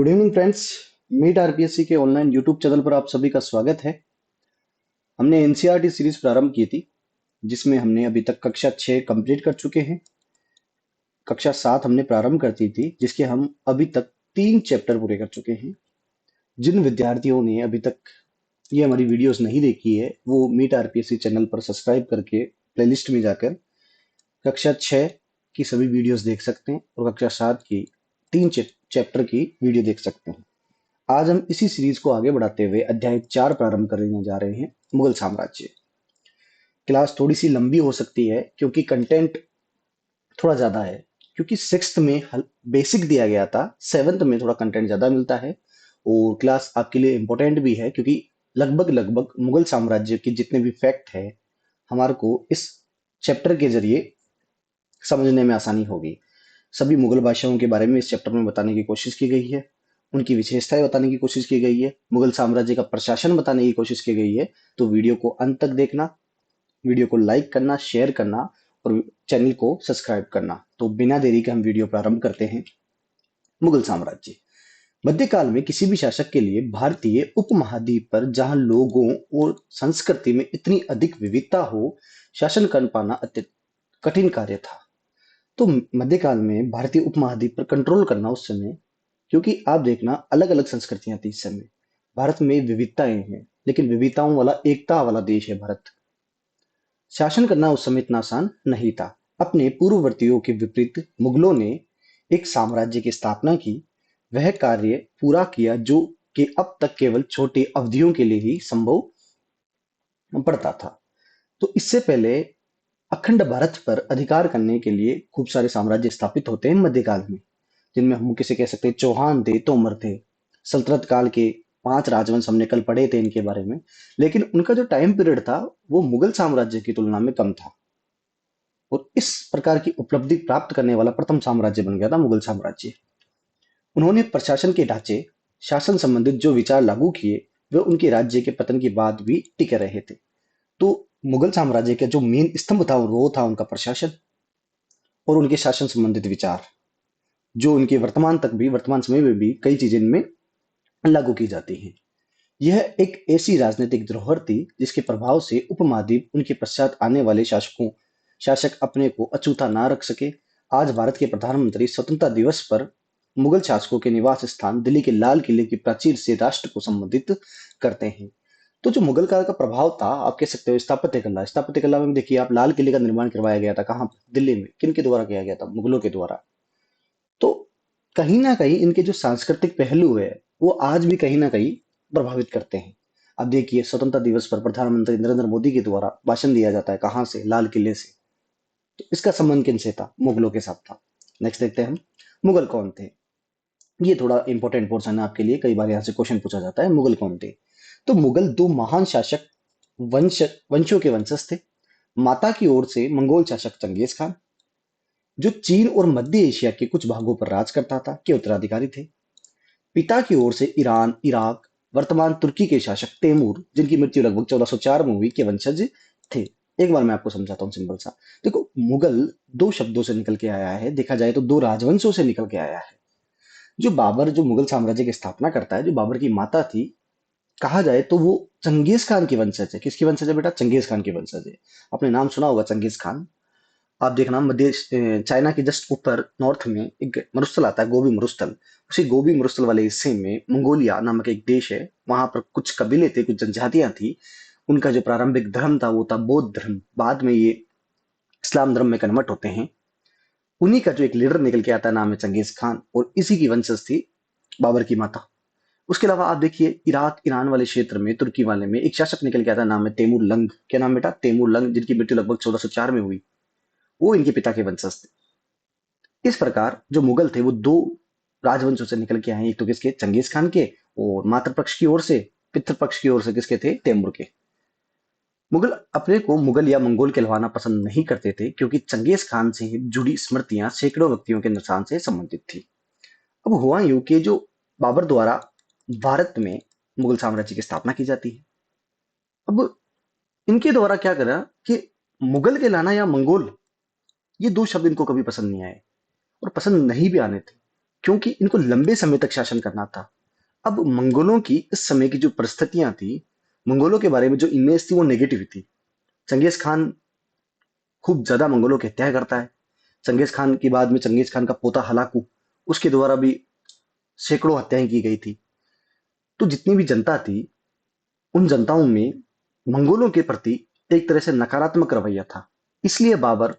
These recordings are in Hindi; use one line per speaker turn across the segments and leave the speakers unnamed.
Good evening friends. Meet RPSC के ऑनलाइन यूट्यूब चैनल पर आप सभी का स्वागत है। हमने एनसीईआरटी सीरीज प्रारंभ की थी, जिसमें हमने अभी तक कक्षा 6 कंप्लीट कर चुके हैं। कक्षा 7 हमने प्रारंभ कर दी थी, जिसके हम अभी तक 3 चैप्टर पूरे कर चुके हैं। जिन विद्यार्थियों ने अभी तक ये हमारी वीडियोस नहीं देखी है, वो मीट आरपीएससी चैनल पर सब्सक्राइब करके प्लेलिस्ट में जाकर कक्षा 6 की सभी वीडियोस देख सकते हैं और कक्षा 7 की 3 चैप्टर की वीडियो देख सकते हैं। आज हम इसी सीरीज को आगे बढ़ाते हुए अध्याय 4 प्रारंभ करने जा रहे हैं, मुगल साम्राज्य। क्लास थोड़ी सी लंबी हो सकती है क्योंकि कंटेंट थोड़ा ज्यादा है। क्योंकि सिक्स्थ में बेसिक दिया गया था, सेवन्थ में थोड़ा कंटेंट ज्यादा मिलता है। और क्लास आपके लिए इम्पोर्टेंट भी है क्योंकि लगभग लगभग मुगल साम्राज्य के जितने भी फैक्ट है, हमारे को इस चैप्टर के जरिए समझने में आसानी होगी। सभी मुगल बादशाहों के बारे में इस चैप्टर में बताने की कोशिश की गई है। उनकी विशेषताएं बताने की कोशिश की गई है। मुगल साम्राज्य का प्रशासन बताने की कोशिश की गई है। तो वीडियो को अंत तक देखना, वीडियो को लाइक करना, शेयर करना और चैनल को सब्सक्राइब करना। तो बिना देरी के हम वीडियो प्रारंभ करते हैं। मुगल साम्राज्य मध्यकाल में किसी भी शासक के लिए भारतीय उपमहाद्वीप पर जहां लोगों और संस्कृति में इतनी अधिक विविधता हो, शासन कर पाना अत्यंत कठिन कार्य था। तो मध्यकाल में भारतीय उपमहाद्वीप पर कंट्रोल करना उस समय, क्योंकि आप देखना अलग अलग संस्कृतियां थी इस समय। भारत में विविधताएं हैं, लेकिन विविधताओं वाला एकता वाला देश है भारत। शासन करना उस समय इतना आसान नहीं था। अपने पूर्ववर्तियों के विपरीत मुगलों ने एक साम्राज्य की स्थापना की, वह कार्य पूरा किया जो कि अब तक केवल छोटी अवधियों के लिए ही संभव पड़ता था। तो इससे पहले अखंड भारत पर अधिकार करने के लिए खूब सारे साम्राज्य स्थापित होते हैं मध्यकाल में, जिनमें हम किसे कह सकते हैं, चौहान थे, तोमर थे। सल्तनत काल के 5 राजवंश हमने कल पढ़े थे इनके बारे में। लेकिन उनका जो टाइम पीरियड था, वो मुगल साम्राज्य की तुलना में कम था। और इस प्रकार की उपलब्धि प्राप्त करने वाला प्रथम साम्राज्य बन गया था मुगल साम्राज्य। उन्होंने प्रशासन के ढांचे, शासन संबंधित जो विचार लागू किए, वे उनके राज्य के पतन के बाद भी टिके रहे थे। तो मुगल साम्राज्य का जो मेन स्तंभ था, वो था उनका प्रशासन और उनके शासन संबंधित विचार, जो उनके वर्तमान समय में भी कई चीजें इनमें लागू की जाती हैं। यह एक ऐसी राजनीतिक धरोहर थी जिसके प्रभाव से उपमहाद्वीप, उनके पश्चात आने वाले शासक अपने को अछूता ना रख सके। आज भारत के प्रधानमंत्री स्वतंत्रता दिवस पर मुगल शासकों के निवास स्थान दिल्ली के लाल किले की प्राचीर से राष्ट्र को संबोधित करते हैं। तो जो मुगल काल का प्रभाव था, आप कह सकते हो स्थापत्य कला में देखिए आप, लाल किले का निर्माण करवाया गया था कहाँ? दिल्ली में। किन के द्वारा किया गया था? मुगलों के द्वारा। तो कहीं ना कहीं इनके जो सांस्कृतिक पहलू है, वो आज भी कहीं ना कहीं प्रभावित करते हैं। अब देखिए, स्वतंत्रता दिवस पर प्रधानमंत्री नरेंद्र मोदी के द्वारा भाषण दिया जाता है, कहाँ से? लाल किले से। तो इसका संबंध किनसे था? मुगलों के साथ था। नेक्स्ट देखते हैं हम, मुगल कौन थे। ये थोड़ा इंपॉर्टेंट पोर्शन है आपके लिए, कई बार यहाँ से क्वेश्चन पूछा जाता है, मुगल कौन थे। तो मुगल दो महान शासक वंशों के वंशज थे। माता की ओर से मंगोल शासक चंगेज खान, जो चीन और मध्य एशिया के कुछ भागों पर राज करता था, के उत्तराधिकारी थे। पिता की ओर से ईरान, इराक, वर्तमान तुर्की के शासक तैमूर, जिनकी मृत्यु लगभग 1404 में हुई, के वंशज थे। एक बार मैं आपको समझाता हूँ सिंपल सा। देखो, मुगल दो शब्दों से निकल के आया है, देखा जाए तो दो राजवंशों से निकल के आया है। जो मुगल साम्राज्य की स्थापना करता है, जो बाबर की माता थी, कहा जाए तो वो चंगेज खान की वंशज है। किसकी वंशज है बेटा? चंगेज खान की वंशज है। आपने नाम सुना होगा चंगेज खान। आप देखना, चाइना के जस्ट ऊपर नॉर्थ में एक मरुस्थल आता है, गोबी मरुस्थल। उसी गोबी मरुस्थल वाले हिस्से में मंगोलिया नामक एक देश है। वहां पर कुछ कबीले थे, कुछ जनजातियां थी। उनका जो प्रारंभिक धर्म था, वो था बौद्ध धर्म। बाद में ये इस्लाम धर्म में कन्वर्ट होते हैं। उन्हीं का जो एक लीडर निकल के आता है, नाम है चंगेज खान, और इसी की वंशज थी बाबर की माता। उसके अलावा आप देखिए, इराक ईरान वाले क्षेत्र में, तुर्की वाले में एक शासक निकल के आता है, नाम है तैमूर लंग। क्या नाम बेटा? तैमूर लंग, जिनकी मृत्यु लगभग 1404 में हुई। वो इनके पिता के वंशज थे। इस प्रकार जो मुगल थे, वो दो राजवंशों से निकल के आए। एक तो किसके? चंगेज खान के। और मातृ पक्ष की ओर से, पितृ पक्ष की ओर से किसके थे? तैमूर के। मुगल अपने को मुगल या मंगोल कहलवाना पसंद नहीं करते थे, क्योंकि चंगेज खान से जुड़ी स्मृतियां सैकड़ों व्यक्तियों के निशान से संबंधित थी। अब हुआ यूं कि जो बाबर द्वारा भारत में मुगल साम्राज्य की स्थापना की जाती है। अब इनके द्वारा क्या करा कि मुगल कहलाना या मंगोल, ये दो शब्द इनको कभी पसंद नहीं आए, और पसंद नहीं भी आने थे। क्योंकि इनको लंबे समय तक शासन करना था। अब मंगोलों की इस समय की जो परिस्थितियां थी, मंगोलों के बारे में जो इमेज थी वो नेगेटिव थी। चंगेज खान खूब ज्यादा मंगोलों की हत्या करता है। चंगेज खान के बाद में चंगेज खान का पोता हलाकू, उसके द्वारा भी सैकड़ों हत्याएं की गई थी। तो जितनी भी जनता थी, उन जनताओं में मंगोलों के प्रति एक तरह से नकारात्मक रवैया था। इसलिए बाबर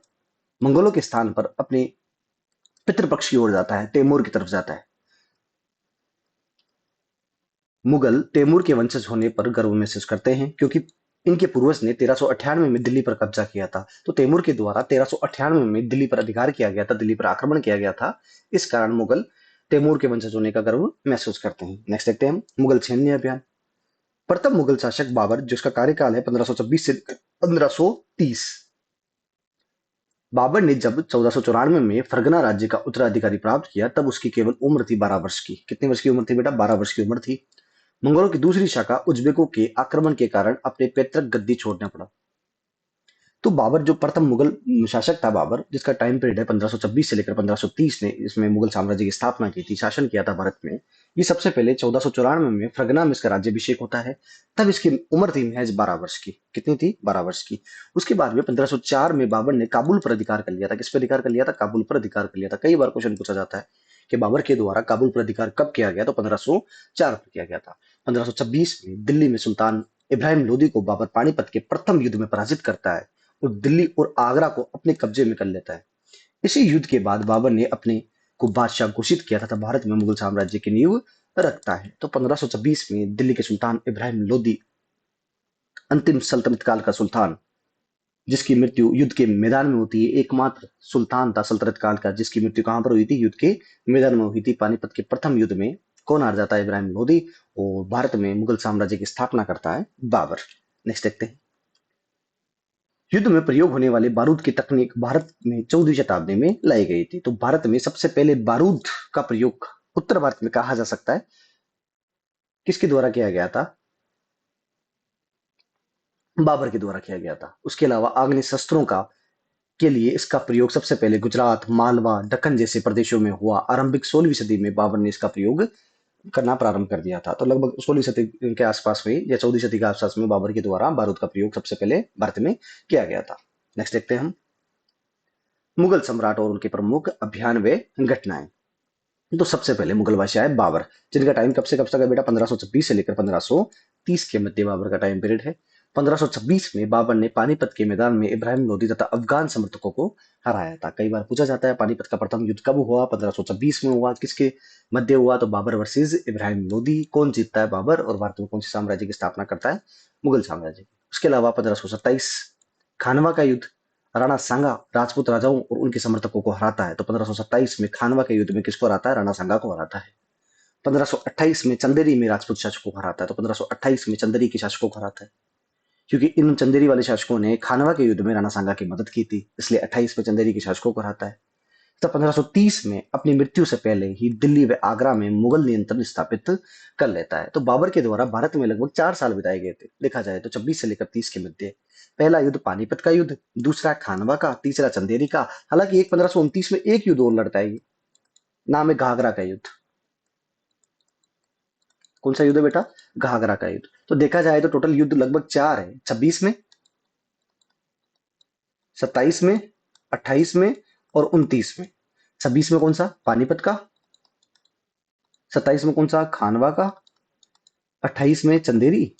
मंगोलों के स्थान पर अपने पितृपक्ष की ओर जाता है, तैमूर की तरफ जाता है। मुगल तैमूर के वंशज होने पर गर्व महसूस करते हैं, क्योंकि इनके पूर्वज ने 1398 में दिल्ली पर कब्जा किया था। तो तैमूर के द्वारा 1398 में दिल्ली पर अधिकार किया गया था, दिल्ली पर आक्रमण किया गया था। इस कारण मुगल तैमूर के वंशज होने का गर्व महसूस करते हैं। नेक्स्ट देखते हैं हम मुगल सैन्य अभियान। प्रथम मुगल शासक बाबर, जिसका कार्यकाल है 1526 से 1530। बाबर ने जब 1494 में फरगना राज्य का उत्तराधिकारी प्राप्त किया, तब उसकी केवल उम्र थी 12 वर्ष की। कितने वर्ष की उम्र थी बेटा? 12 वर्ष की उम्र थी। मंगोलों की दूसरी शाखा उज्बेकों के आक्रमण के कारण अपने पैतृक गद्दी छोड़ना पड़ा। तो बाबर जो प्रथम मुगल शासक था, बाबर जिसका टाइम पीरियड है 1526 से लेकर 1530 ने इसमें मुगल साम्राज्य की स्थापना की थी, शासन किया था भारत में। ये सबसे पहले 1494 में फरगना में इसका राज्यभिषेक होता है। तब इसकी उम्र थी महज 12 वर्ष की। कितनी थी? 12 वर्ष की। उसके बाद में 1504 में बाबर ने काबुल पर अधिकार कर लिया था। किस पर अधिकार कर लिया था? काबुल पर अधिकार कर लिया था। कई बार क्वेश्चन पूछा जाता है कि बाबर के द्वारा काबुल पर अधिकार कब किया गया, तो 1504 पर किया गया था। 1526 में दिल्ली में सुल्तान इब्राहिम लोदी को बाबर पानीपत के प्रथम युद्ध में पराजित करता है और दिल्ली और आगरा को अपने कब्जे में कर लेता है। इसी युद्ध के बाद बाबर ने अपने को बादशाह घोषित किया तथा भारत में मुगल साम्राज्य की नींव रखता है। तो 1526 में दिल्ली के सुल्तान इब्राहिम लोदी, अंतिम सल्तनत काल का सुल्तान, जिसकी मृत्यु युद्ध के मैदान में होती है, एकमात्र सुल्तान था सल्तनत काल का जिसकी मृत्यु कहां पर हुई थी? युद्ध के मैदान में हुई थी। पानीपत के प्रथम युद्ध में कौन हार जाता है? इब्राहिम लोदी। और भारत में मुगल साम्राज्य की स्थापना करता है बाबर। नेक्स्ट देखते हैं। युद्ध में प्रयोग होने वाले बारूद की तकनीक भारत में 14वीं शताब्दी में लाई गई थी। तो भारत में सबसे पहले बारूद का प्रयोग उत्तर भारत में कहा जा सकता है किसके द्वारा किया गया था? बाबर के द्वारा किया गया था। उसके अलावा आग्नेय शस्त्रों का के लिए इसका प्रयोग सबसे पहले गुजरात, मालवा, दक्कन जैसे प्रदेशों में हुआ। आरंभिक 16वीं सदी में बाबर ने इसका प्रयोग करना प्रारंभ कर दिया था। तो लगभग 16वीं सदी के आसपास में या 14वीं सदी के आसपास में बाबर के द्वारा बारूद का प्रयोग सबसे पहले भारत में किया गया था। नेक्स्ट देखते हैं हम मुगल सम्राट और उनके प्रमुख अभियान व घटनाएं। तो सबसे पहले मुगल बादशाह है बाबर, जिनका टाइम कब से कब तक है बेटा? 1526 से लेकर 1530 के मध्य बाबर का टाइम पीरियड है। 1526 में बाबर ने पानीपत के मैदान में इब्राहिम लोदी तथा अफगान समर्थकों को हराया था। कई बार पूछा जाता है पानीपत का प्रथम युद्ध कब हुआ? 1526 में हुआ। किसके मध्य हुआ? तो बाबर वर्सेज इब्राहिम लोदी। कौन जीतता है? बाबर। और भारत में कौन सी साम्राज्य की स्थापना करता है? मुगल साम्राज्य की। उसके अलावा 1527 खानवा का युद्ध, राणा सांगा राजपूत राजाओं और उनके समर्थकों को हराता है। तो 1527 में खानवा के युद्ध में किसको हराता है? राणा सांगा को हराता है। 1528 में चंदेरी में राजपूत शासकों को हराता है। तो 1528 में चंदेरी के शासकों को हराता है, क्योंकि इन चंदेरी वाले शासकों ने खानवा के युद्ध में राणा सांगा की मदद की थी, इसलिए 28 में चंदेरी के शासकों को हराता है। तब 1530 में अपनी मृत्यु से पहले ही दिल्ली व आगरा में मुगल नियंत्रण स्थापित कर लेता है। तो बाबर के द्वारा भारत में लगभग 4 साल बिताए गए थे, देखा जाए तो 26 से लेकर 30 के मध्य। पहला युद्ध पानीपत का युद्ध, दूसरा खानवा का, तीसरा चंदेरी का। हालांकि एक 1529 में एक युद्ध और लड़ता है, नाम है घाघरा का युद्ध। कौन सा युद्ध है बेटा? घाघरा का युद्ध। तो देखा जाए तो टोटल युद्ध लगभग 4 है, 26 में, 27 में, 28 में और 29 में। 26 में कौन सा? पानीपत का। 27 में कौन सा? खानवा का। 28 में चंदेरी।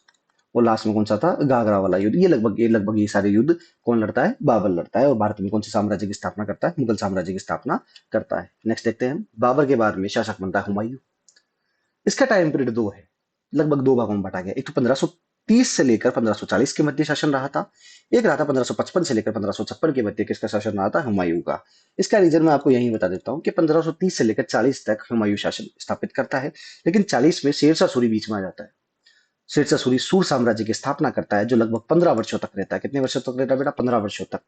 और लास्ट में कौन सा था? घाघरा वाला युद्ध। ये लगभग ये सारे युद्ध कौन लड़ता है? बाबर लड़ता है। और भारत में कौन से साम्राज्य की स्थापना करता है? मुगल साम्राज्य की स्थापना करता है। नेक्स्ट देखते हैं हम बाबर के बाद में शासक बनता है हुमायूं। इसका टाइम पीरियड दो है, लगभग दो भागों में बांटा गया। एक तो 1530 से लेकर 1540 के मध्य शासन रहा था, एक रहा था 1555 से लेकर 1556 के मध्य। किसका शासन रहा था? हुमायूं का। इसका रीजन मैं आपको यही बता देता हूं कि 1530 से लेकर 40 तक हुमायूं शासन स्थापित करता है, लेकिन 40 में शेरशाह सूरी बीच में आ जाता है। शेरशाह सूरी सूर साम्राज्य की स्थापना करता है, जो लगभग 15 वर्षों तक रहता है। कितने वर्षों तक रहता है बेटा? 15 वर्षों तक।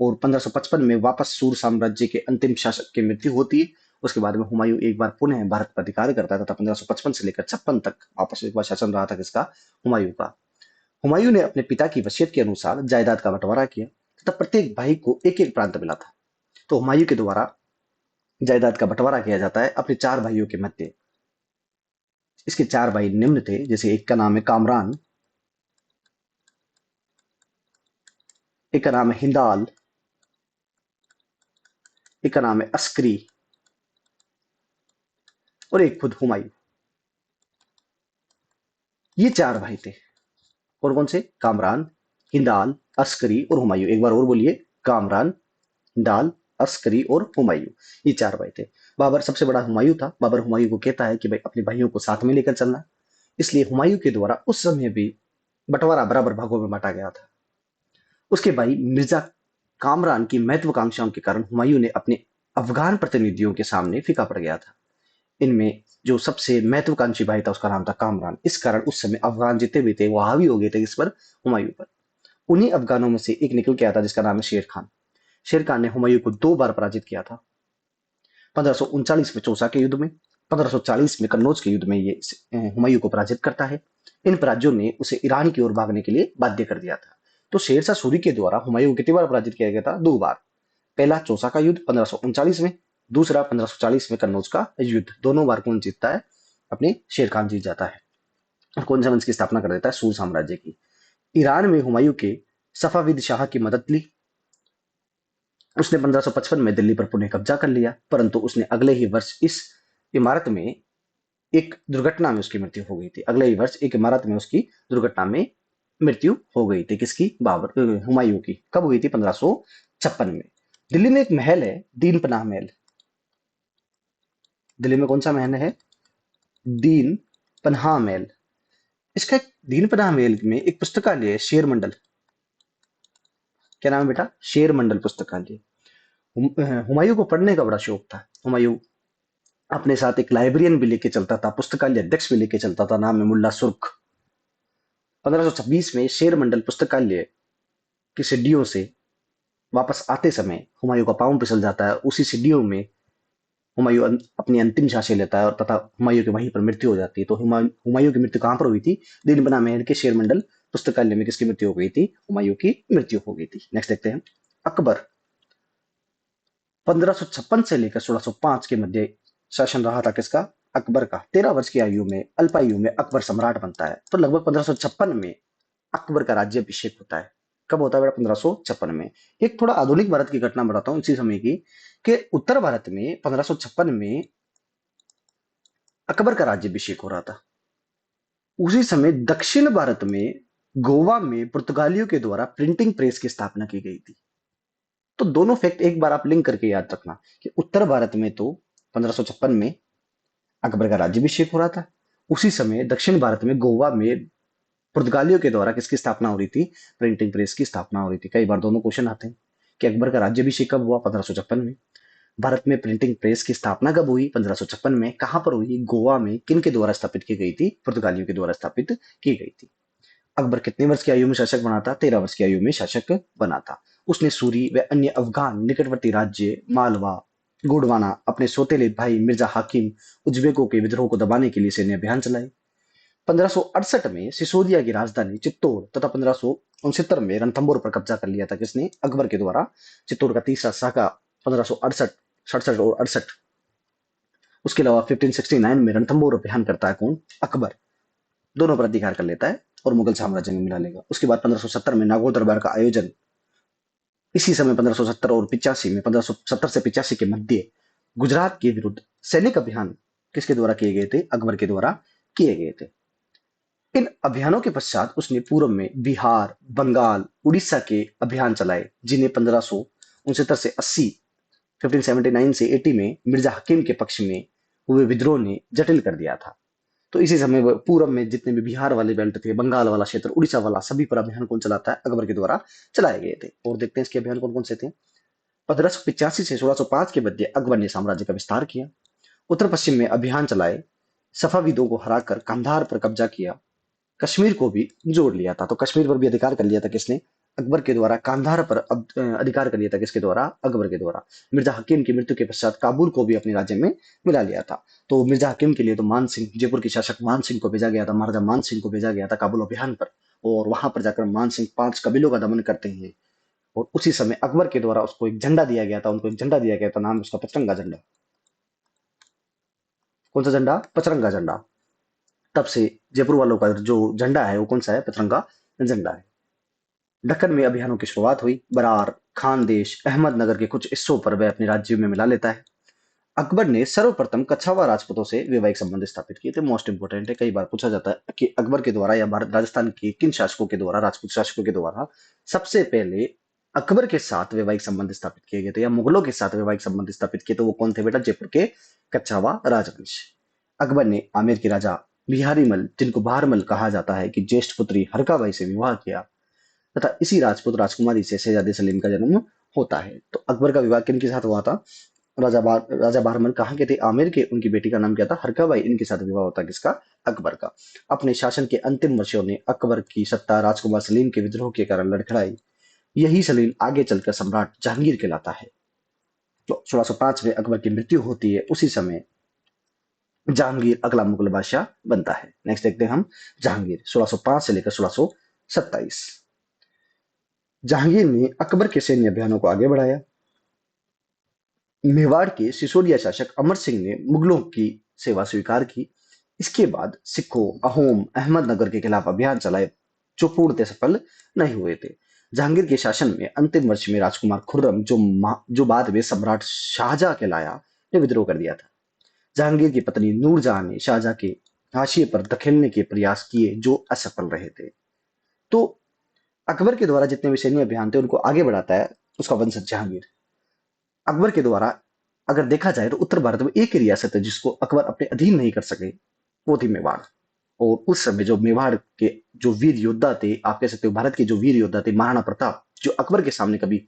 और 1555 में वापस सूर साम्राज्य के अंतिम शासक की मृत्यु होती है। उसके बाद में हुमायूं एक बार पुनः भारत पर अधिकार करता है तथा 1555 से लेकर 56 तक वापस एक बार शासन रहा था किसका? हुमायूं का। हुमायूं ने अपने पिता की वसीयत के अनुसार जायदाद का बंटवारा किया तथा प्रत्येक भाई को एक एक प्रांत मिला था। तो हुमायूं के द्वारा जायदाद का बंटवारा किया जाता है अपने चार भाइयों के मध्य। इसके चार भाई निम्न थे, जैसे एक का नाम है कामरान, एक का नाम है हिंदाल, एक का नाम है अस्करी और एक खुद हुमायूं। ये चार भाई थे। कौन कौन से? कामरान, हिंदाल, अस्करी और हुमायूं। एक बार और बोलिए, कामरान, हिंदाल, अस्करी और हुमायूं। ये चार भाई थे। बाबर सबसे बड़ा हुमायूं था। बाबर हुमायूं को कहता है कि भाई अपने भाइयों को साथ में लेकर चलना। इसलिए हुमायूं के द्वारा उस समय भी बंटवारा बराबर भागों में बांटा गया था। उसके भाई मिर्जा कामरान की महत्वाकांक्षाओं के कारण हुमायूं ने अपने अफगान प्रतिनिधियों के सामने फीका पड़ गया था। इनमें जो सबसे महत्वाकांक्षी भाई था उसका नाम था कामरान। इस कारण उस समय अफगान जितने भी थे वो हावी हो गए थे इस पर, हुमायूं पर। उन्हीं अफगानों में से एक निकल के आता जिसका नाम है शेर खान। शेर खान ने हुमायूं को 2 बार पराजित किया था। 1539 में चौसा के युद्ध में, 1540 में कन्नौज के युद्ध में ये हुमायूं को पराजित करता है। इन पराजयों ने उसे ईरान की ओर भागने के लिए बाध्य कर दिया था। तो शेरशाह सूरी के द्वारा हुमायूं को कितनी बार पराजित किया गया था? 2 बार। पहला चौसा का युद्ध 1539 में, दूसरा 1540 में कन्नौज का युद्ध। दोनों बार कौन जीतता है? अपने शेर खान जीत जाता है और कौन सा वंश की स्थापना कर देता है? सूर साम्राज्य की। ईरान में हुमायूं के सफाविद शाह की मदद ली। उसने 1555 में दिल्ली पर पुनः कब्जा कर लिया, परंतु उसने अगले ही वर्ष इस इमारत में एक दुर्घटना में उसकी मृत्यु हो गई थी। अगले ही वर्ष एक इमारत में उसकी दुर्घटना में मृत्यु हो गई थी। किसकी? बाबर हुमायूं की। कब हुई थी? 1556 में। दिल्ली में एक महल है, दीन पनाह महल। दिल्ली में कौन सा महल है? दीन पनाह महल। इसका दीन पनाह महल में एक पुस्तकालय है, शेर मंडल। क्या नाम है बेटा? शेर मंडल पुस्तकालय। हुमायूं को पढ़ने का बड़ा शौक था। हुमायूं अपने साथ एक लाइब्रेरियन भी लेके चलता था, पुस्तकालय अध्यक्ष भी लेके चलता था, नाम है मुल्ला सुर्ख। 1526 में शेर मंडल पुस्तकालय की सीढ़ियों से वापस आते समय हुमायूं का पांव फिसल जाता है। उसी सीढ़ियों में हुमायूं अपनी अंतिम सांसें लेता है और तथा हुमायूं की वहीं पर मृत्यु हो जाती है। तो हुमायूं की मृत्यु कहां पर हुई थी? दिन बना महल के शेर मंडल पुस्तकालय में किसकी मृत्यु हो गई थी? हुमायूं की मृत्यु हो गई थी। नेक्स्ट देखते हैं। अकबर 1556 से लेकर 1605 के मध्य शासन रहा था किसका? अकबर का। 13 वर्ष की आयु में, अल्पायु में अकबर सम्राट बनता है। तो लगभग 1556 में अकबर का राज्याभिषेक होता है। कब होता है बेटा? 1556 में। एक थोड़ा आधुनिक भारत की घटना बताता हूँ इसी समय की, कि उत्तर भारत में 1556 में अकबर का राज्याभिषेक हो रहा था। उसी समय दक्षिण भारत में गोवा में पुर्तगालियों के द्वारा प्रिंटिंग प्रेस की स्थापना की गई थी। तो दोनों फैक्ट एक बार आप लिंक करके याद रखना कि उत्तर भारत में तो 1556 में अकबर का राज्याभिषेक हो रहा था। उसी समय दक्षिण भारत में गोवा में पुर्तगालियों के द्वारा किसकी स्थापना हो रही थी? प्रिंटिंग प्रेस की स्थापना हो रही थी। कई बार दोनों क्वेश्चन आते हैं कि अकबर का राज्याभिषेक कब हुआ? 1556 में। भारत में प्रिंटिंग प्रेस की स्थापना कब हुई? 1556 में। कहां पर हुई? गोवा में। किन के द्वारा स्थापित की गई थी? पुर्तगालियों के द्वारा स्थापित की गई थी। अकबर कितने वर्ष की आयु में शासक बना था? 13 वर्ष की आयु में शासक बना था। उसने सूरी व अन्य अफगान निकटवर्ती राज्य मालवा, गोंडवाना, अपने सौतेले भाई मिर्जा हाकिम उज्बेकों के विद्रोह को दबाने के लिए सैन्य अभियान चलाए। 1568 में सिसोदिया की राजधानी चित्तौड़ तथा 1569 में रणथंभौर पर कब्जा कर लिया था। किसने? अकबर के द्वारा। चित्तौड़ का तीसरा साका 1568, 67 और 68। उसके अलावा 1569 में रणथंभौर अभियान करता है कौन? अकबर। दोनों पर अधिकार कर लेता है और मुगल साम्राज्य में मिला लेगा। उसके बाद 1570 में नागौर दरबार का आयोजन। इसी समय 1570 और 85 में, 1570 से 85 के मध्य गुजरात के विरुद्ध सैनिक अभियान किसके द्वारा किए गए थे? अकबर के द्वारा किए गए थे। इन अभियानों के पश्चात उसने पूर्व में बिहार, बंगाल, उड़ीसा के अभियान चलाए, जिन्हें 1569 से 80, 1579 से 80 में मिर्जा हकीम के पक्ष में हुए विद्रोह ने जटिल कर दिया था। तो इसी समय पूर्व में जितने भी बिहार वाले बेल्ट थे, बंगाल वाला क्षेत्र, उड़ीसा वाला, सभी पर अभियान कौन चलाता है? अकबर के द्वारा चलाए गए थे। और देखते हैं इसके अभियान कौन कौन से थे। 1585 से 1605 के मध्य अकबर ने साम्राज्य का विस्तार किया, उत्तर पश्चिम में अभियान चलाए, सफाविदों को हराकर कंधार पर कब्जा किया, कश्मीर को भी जोड़ लिया था। तो कश्मीर पर भी अधिकार कर लिया था किसने? अकबर के द्वारा। कांधार पर अधिकार कर लिया था किसके द्वारा? अकबर के द्वारा। मिर्जा हकीम की मृत्यु के पश्चात काबुल को भी अपने राज्य में मिला लिया था। तो मिर्जा हकीम के लिए तो मान सिंह, जयपुर के शासक मान सिंह को भेजा गया था, महाराजा मान सिंह को भेजा गया था काबुल अभियान पर। और वहां पर जाकर मान सिंह 5 कबीलों का दमन करते हैं। और उसी समय अकबर के द्वारा उसको एक झंडा दिया गया था, उनको एक झंडा दिया गया था, नाम उसका पचरंगा झंडा। कौन सा झंडा? पचरंगा झंडा। तब से जयपुर वालों का जो झंडा है वो कौन सा है? पचरंगा झंडा है। दक्कन में अभियानों की शुरुआत हुई। बरार, खानदेश, अहमदनगर के कुछ हिस्सों पर वह अपने राज्यों में मिला लेता है। अकबर ने सर्वप्रथम कछावा राजपूतों से वैवाहिक संबंध स्थापित किए थे। मोस्ट इंपोर्टेंट है, कई बार पूछा जाता है कि अकबर के द्वारा या भारत राजस्थान के किन शासकों के द्वारा, राजपूत शासकों के द्वारा सबसे पहले अकबर के साथ वैवाहिक संबंध स्थापित किए गए थे या मुगलों के साथ वैवाहिक संबंध स्थापित किए, तो वो कौन थे बेटा? जयपुर के कछावा राजवंश। अकबर ने आमेर के राजा बिहारी मल, जिनको बहारमल कहा जाता है, कि ज्येष्ठ पुत्री हरकाबाई से विवाह किया तथा इसी राजपूत राजकुमारी से शहजादे सलीम का जन्म होता है। तो अकबर का विवाह किन के साथ हुआ था? राजा बहारमल कहाँ के थे? आमेर के। उनकी बेटी का नाम क्या था? हरकाबाई। इनके साथ विवाह होता है किसका? अकबर का। अपने शासन के अंतिम वर्षों में अकबर की सत्ता राजकुमार सलीम के विद्रोह के कारण लड़खड़ाई। यही सलीम आगे चलकर सम्राट जहांगीर कहलाता है। तो 1605 में अकबर की मृत्यु होती है। उसी समय जहांगीर अगला मुगल बादशाह बनता है। नेक्स्ट देखते हैं हम जहांगीर 1605 से लेकर 1627। जहांगीर ने अकबर के सैन्य अभियानों को आगे बढ़ाया। मेवाड़ के सिसोदिया शासक अमर सिंह ने मुगलों की सेवा स्वीकार की। इसके बाद सिखों, अहोम, अहमदनगर के खिलाफ अभियान चलाए, जो पूर्णतः सफल नहीं हुए थे। जहांगीर के शासन में अंतिम वर्ष में राजकुमार खुर्रम, जो बाद में सम्राट शाहजहां कहलाया, ने विद्रोह कर दिया था। जहांगीर की पत्नी नूरजहां ने शाहजहां के हाशिए पर धकेलने के प्रयास किए, जो असफल रहे थे। तो अकबर के द्वारा जितने भी सैन्य अभियान थे उनको आगे बढ़ाता है उसका वंशज जहांगीर। अकबर के द्वारा अगर देखा जाए तो उत्तर भारत में एक ही रियासत है जिसको अकबर अपने अधीन नहीं कर सके, वो थी मेवाड़। और उस समय जो मेवाड़ के जो वीर योद्धा थे, आप कह सकते हो भारत के जो वीर योद्धा थे, महाराणा प्रताप, जो अकबर के सामने कभी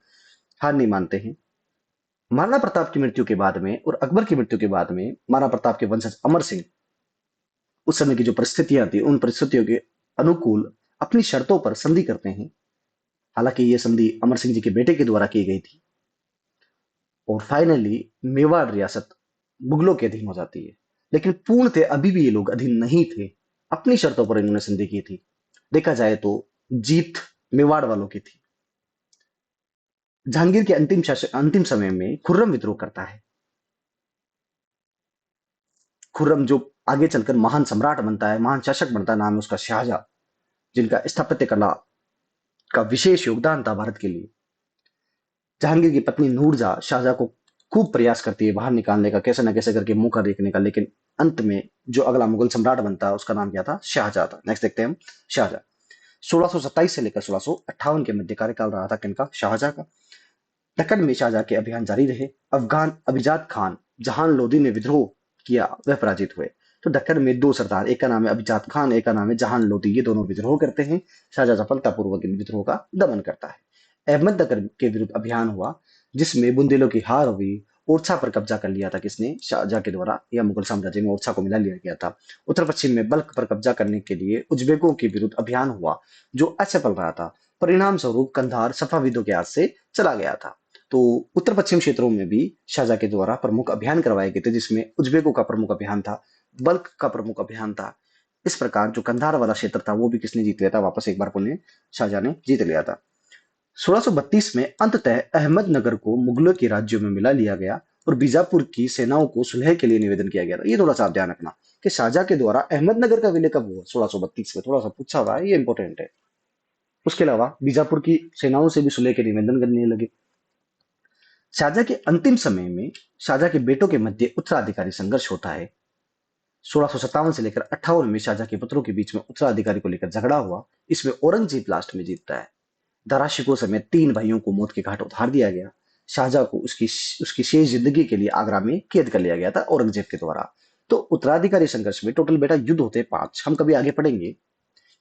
हार नहीं मानते हैं। महाराणा प्रताप की मृत्यु के बाद में और अकबर की मृत्यु के बाद में महाराणा प्रताप के वंशज अमर सिंह उस समय की जो परिस्थितियां थी उन परिस्थितियों के अनुकूल अपनी शर्तों पर संधि करते हैं। हालांकि ये संधि अमर सिंह जी के बेटे के द्वारा की गई थी और फाइनली मेवाड़ रियासत मुगलों के अधीन हो जाती है। लेकिन पूर्णतः अभी भी ये लोग अधीन नहीं थे, अपनी शर्तों पर इन्होंने संधि की थी। देखा जाए तो जीत मेवाड़ वालों की थी। जहांगीर के अंतिम समय में खुर्रम विद्रोह करता है। खुर्रम जो आगे चलकर महान सम्राट बनता है, महान शासक बनता है, नाम है उसका शाहजहां, जिनका स्थापत्य कला का विशेष योगदान था भारत के लिए। जहांगीर की पत्नी नूरजहां शाहजहां को खूब प्रयास करती है बाहर निकालने का, कैसे ना कैसे करके मुंह का देखने का, लेकिन अंत में जो अगला मुगल सम्राट बनता है उसका नाम क्या था? शाहजहां था। नेक्स्ट देखते हैं हम शाहजहां। 1627 से लेकर 1658 के मध्य कार्यकाल रहा था किनका? शाहजहां का। दक्कन में शाहजहां के अभियान जारी रहे। अफगान अभिजात खान जहान लोदी ने विद्रोह किया, वह पराजित हुए। तो दक्कन में दो सरदार, एक का नाम है अभिजात खान, एक का नाम है जहान लोदी, ये दोनों विद्रोह करते हैं। शाहजहां सफलतापूर्वक इन विद्रोह का दमन करता है। अहमदनगर के विरुद्ध अभियान हुआ जिसमें बुंदेलों की हार हुई। ओरछा पर कब्जा कर लिया था किसने? शाहजहां के द्वारा, या मुगल साम्राज्य में ओरछा को मिला लिया गया था। उत्तर पश्चिम में बल्ख पर कब्जा करने के लिए उज्बेकों के विरुद्ध अभियान हुआ, जो असफल रहा था। परिणाम स्वरूप कंधार सफाविदों के हाथ से चला गया था। तो उत्तर पश्चिम क्षेत्रों में भी शाहजहां के द्वारा प्रमुख अभियान करवाए गए थे, जिसमें उज्बेकों का प्रमुख अभियान था, बल्ख का प्रमुख अभियान था। इस प्रकार जो कंधार वाला क्षेत्र था वो भी किसने जीत लिया था? वापस एक बार पुनः शाहजहां ने जीत लिया था। 1632 में अंततः अहमदनगर को मुगलों के राज्यों में मिला लिया गया और बीजापुर की सेनाओं को सुलह के लिए निवेदन किया गया था। ये थोड़ा सा आप ध्यान रखना कि शाहजहां के द्वारा अहमदनगर का विलय कब हुआ? 1632 में। थोड़ा सा पूछा हुआ है, ये इंपॉर्टेंट है। उसके अलावा बीजापुर की सेनाओं से भी सुलह के निवेदन करने लगे। शाहजहां के अंतिम समय में शाहजहां के बेटों के मध्य उत्तराधिकारी संघर्ष होता है। 1657 से लेकर 58 में शाहजहां के पुत्रों के बीच में उत्तराधिकारी को लेकर झगड़ा हुआ। इसमें औरंगजेब लास्ट में जीतता है। दारा शिकोह समेत तीन भाइयों को मौत के घाट उतार दिया गया। शाहजहां को उसकी शेष जिंदगी के लिए आगरा में कैद कर लिया गया था औरंगजेब के द्वारा। तो उत्तराधिकारी संघर्ष में टोटल बेटा युद्ध होते हैं 5। हम कभी आगे पढ़ेंगे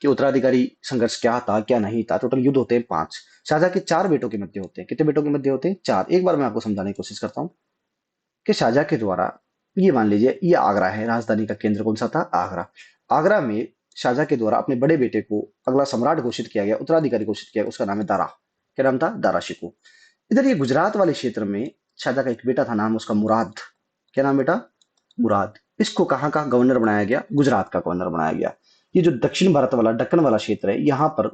कि उत्तराधिकारी संघर्ष क्या था क्या नहीं था। टोटल युद्ध होते हैं 5। शाहजहां के 4 बेटों के मध्य होते हैं। कितने बेटों के मध्य होते हैं? 4। एक बार मैं आपको समझाने की कोशिश करता हूँ कि शाहजहां के द्वारा, ये मान लीजिए ये आगरा है, राजधानी का केंद्र कौन सा था? आगरा। आगरा में शाहजहां के द्वारा अपने बड़े बेटे को अगला सम्राट घोषित किया गया, उत्तराधिकारी घोषित किया गया। उसका नाम है दारा। क्या नाम था? दारा शिकोह। इधर ये गुजरात वाले क्षेत्र में शाहजहां का एक बेटा था, नाम उसका मुराद। क्या नाम बेटा? मुराद। इसको कहाँ का गवर्नर बनाया गया? गुजरात का गवर्नर बनाया गया। ये जो दक्षिण भारत वाला दक्कन वाला क्षेत्र है, यहाँ पर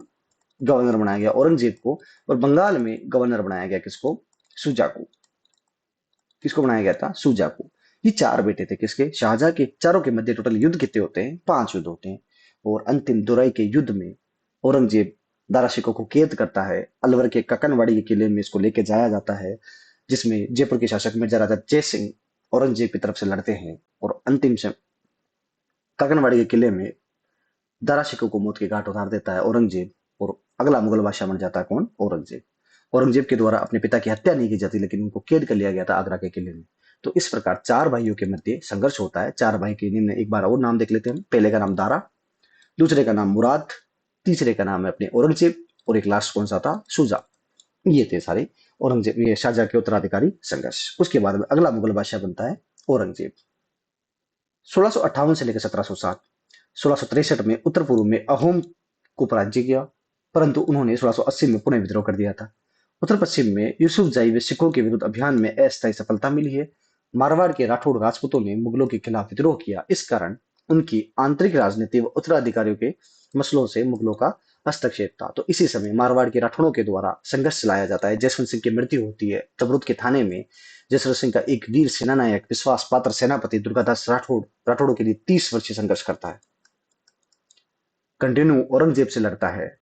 गवर्नर बनाया गया औरंगजेब को। और बंगाल में गवर्नर बनाया गया किसको? सुजा को। किसको बनाया गया था? सुजा को। ये चार बेटे थे किसके, शाहजहां के। चारों के मध्य टोटल युद्ध कितने होते हैं, 5 युद्ध होते हैं। और अंतिम दुराई के युद्ध में औरंगजेब दारा शिकोह को कैद करता है। अलवर के ककनवाड़ी के किले में इसको लेके जाया जाता है, जिसमें जयपुर के शासक मिर्जा राजा जय सिंह औरंगजेब की तरफ से लड़ते हैं। और अंतिम से ककनवाड़ी के किले में दारा शिकोह को मौत के घाट उतार देता है औरंगजेब। और अगला मुगल बादशाह बन जाता है कौन, औरंगजेब। औरंगजेब के द्वारा अपने पिता की हत्या नहीं की जाती, लेकिन उनको कैद कर लिया गया था आगरा के किले में। तो इस प्रकार चार भाइयों के मध्य संघर्ष होता है। चार भाई के निम्न एक बार और नाम देख लेते हैं। पहले का नाम दारा, दूसरे का नाम मुराद, तीसरे का नाम है अपने औरंगजेब, और एक लास्ट कौन सा था, शुजा। ये थे सारे औरंगजेब, ये शाहजहां के उत्तराधिकारी संघर्ष। उसके बाद में अगला मुगल बादशाह बनता है औरंगजेब। 1658 से लेकर 1707, 1663 में उत्तर पूर्व में अहोम को पराजित किया, परंतु उन्होंने 1680 में पुनः विद्रोह कर दिया था। उत्तर पश्चिम में यूसुफ जाई व सिखों के विरुद्ध अभियान में अस्थायी सफलता मिली है। मारवाड़ के राठौड़ राजपूतों ने मुगलों के खिलाफ विद्रोह किया। इस कारण उनकी आंतरिक राजनीति व उत्तराधिकारियों के मसलों से मुगलों का हस्तक्षेप था। तो इसी समय मारवाड़ के राठौड़ों के द्वारा संघर्ष चलाया जाता है। जसवंत सिंह की मृत्यु होती है तबरूद के थाने में। जसवंत सिंह का एक वीर सेनानायक विश्वास पात्र सेनापति दुर्गादास राठौड़ों के लिए 30 वर्षीय संघर्ष करता है, कंटिन्यू औरंगजेब से लड़ता है।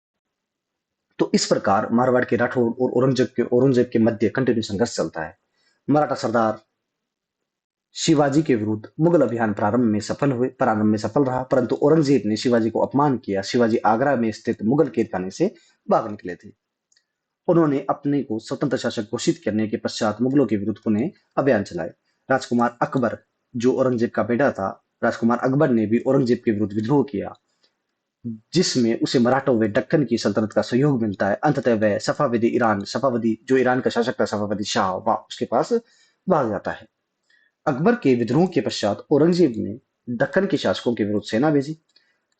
तो इस प्रकार मारवाड़ के राठौड़ और औरंगजेब के मध्य कंटिन्यू संघर्ष चलता है। मराठा सरदार शिवाजी के विरुद्ध मुगल अभियान प्रारंभ में सफल रहा, परंतु औरंगजेब ने शिवाजी को अपमान किया। शिवाजी आगरा में स्थित मुगल कैद खाने से भाग निकले थे। उन्होंने अपने को स्वतंत्र शासक घोषित करने के पश्चात मुगलों के विरुद्ध पुनः अभियान चलाए। राजकुमार अकबर, जो औरंगजेब का बेटा था, राजकुमार अकबर ने भी औरंगजेब के विरुद्ध विद्रोह किया, जिसमें उसे मराठों व दक्कन की सल्तनत का सहयोग मिलता है। अंततः वह सफावदी जो ईरान का शासक था, सफावदी शाह, वह उसके पास भाग जाता है। अकबर के विद्रोह के पश्चात औरंगजेब ने दक्कन के शासकों के विरुद्ध सेना भेजी।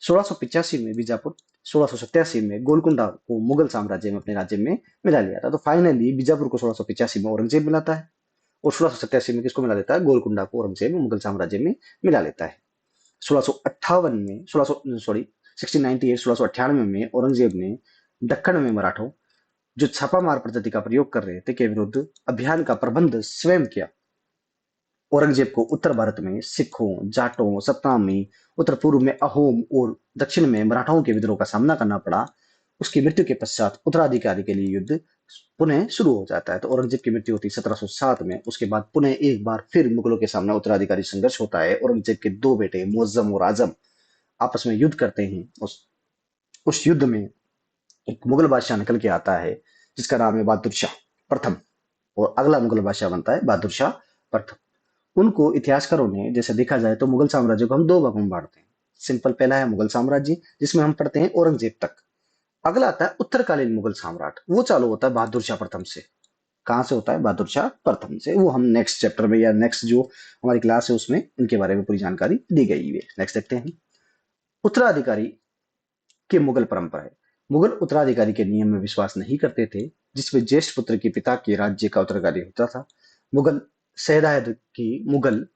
1685 में बीजापुर, 1687 में गोलकुंडा को मुगल साम्राज्य में अपने राज्य में मिला लिया था। तो फाइनली बीजापुर को 1685 में औरंगजेब मिलाता है, और 1687 में किसको मिला देता है, गोलकुंडा को औरंगजेब मुगल साम्राज्य में मिला लेता है। 1658 में 1698 में औरंगजेब ने दक्कन में मराठों, जो छापामार पद्धति का प्रयोग कर रहे थे, के विरुद्ध अभियान का प्रबंध स्वयं किया। औरंगजेब को उत्तर भारत में सिखों, जाटों, सतनामी, उत्तर पूर्व में अहोम और दक्षिण में मराठाओं के विद्रोह का सामना करना पड़ा। उसकी मृत्यु के पश्चात उत्तराधिकारी के लिए युद्ध पुनः शुरू हो जाता है। तो औरंगजेब की मृत्यु होती है 1707 में। उसके बाद पुनः एक बार फिर मुगलों के सामने उत्तराधिकारी संघर्ष होता है। औरंगजेब के दो बेटे मुअज्जम और आजम आपस में युद्ध करते हैं। उस युद्ध में एक मुगल बादशाह निकल के आता है, जिसका नाम है बहादुर शाह प्रथम, और अगला मुगल बादशाह बनता है बहादुर शाह प्रथम। उनको इतिहासकारों ने, जैसे देखा जाए तो मुगल साम्राज्य को हम दो भागों में बांटते हैं। सिंपल, पहला है मुगल साम्राज्य, जिसमें हम पढ़ते हैं औरंगजेब तक। अगला आता है उत्तरकालीन मुगल सम्राट, वो चालू होता है बहादुर शाह प्रथम से। कहां से होता है, बहादुर शाह प्रथम से। वो हम नेक्स्ट चैप्टर में या नेक्स्ट जो हमारी क्लास है उसमें उनके बारे में पूरी जानकारी दी गई है। नेक्स्ट देखते हैं। उत्तराधिकारी के मुगल परंपरा है। मुगल उत्तराधिकारी के नियम में विश्वास नहीं करते थे, जिसमें ज्येष्ठ पुत्र के पिता के राज्य का उत्तराधिकारी होता था। मुगल मुगल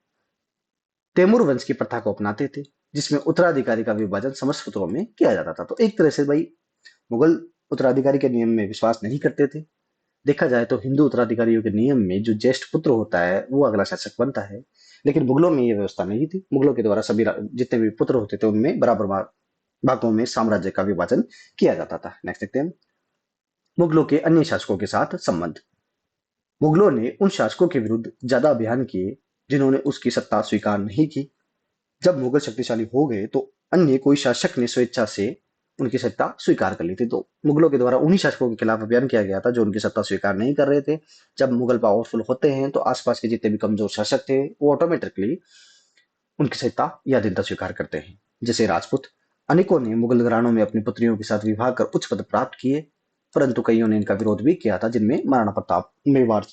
तैमूर वंश की प्रथा को अपनाते थे, जिसमें उत्तराधिकारी का विभाजन समस्त पुत्रों में किया जाता था। तो एक तरह से भाई मुगल उत्तराधिकारी के नियम में विश्वास नहीं करते थे। देखा जाए तो हिंदू उत्तराधिकारियों के नियम में जो ज्येष्ठ पुत्र होता है वो अगला शासक बनता है, लेकिन मुगलों में ये व्यवस्था नहीं थी। मुगलों के द्वारा सभी जितने भी पुत्र होते थे उनमें बराबर भागों में साम्राज्य का विभाजन किया जाता था। नेक्स्ट देखते हैं। मुगलों के अन्य शासकों के साथ संबंध। मुगलों ने उन शासकों के विरुद्ध ज्यादा अभियान किए जिन्होंने उसकी सत्ता स्वीकार नहीं की। जब मुगल शक्तिशाली हो गए तो अन्य कोई शासक ने स्वेच्छा से उनकी सत्ता स्वीकार कर ली थी। तो मुगलों के द्वारा उन्हीं शासकों के खिलाफ अभियान किया गया था जो उनकी सत्ता स्वीकार नहीं कर रहे थे। जब मुगल पावरफुल होते हैं तो आसपास के जितने भी कमजोर शासक थे वो ऑटोमेटिकली उनकी सत्ता या अधीनता स्वीकार करते हैं। जैसे राजपूत, अनेकों ने मुगल घरानों में अपनी पुत्रियों के साथ विवाह कर उच्च पद प्राप्त किए, परंतु कईयों ने इनका विरोध भी किया था, जिनमें महाराणा प्रताप, मेवाड़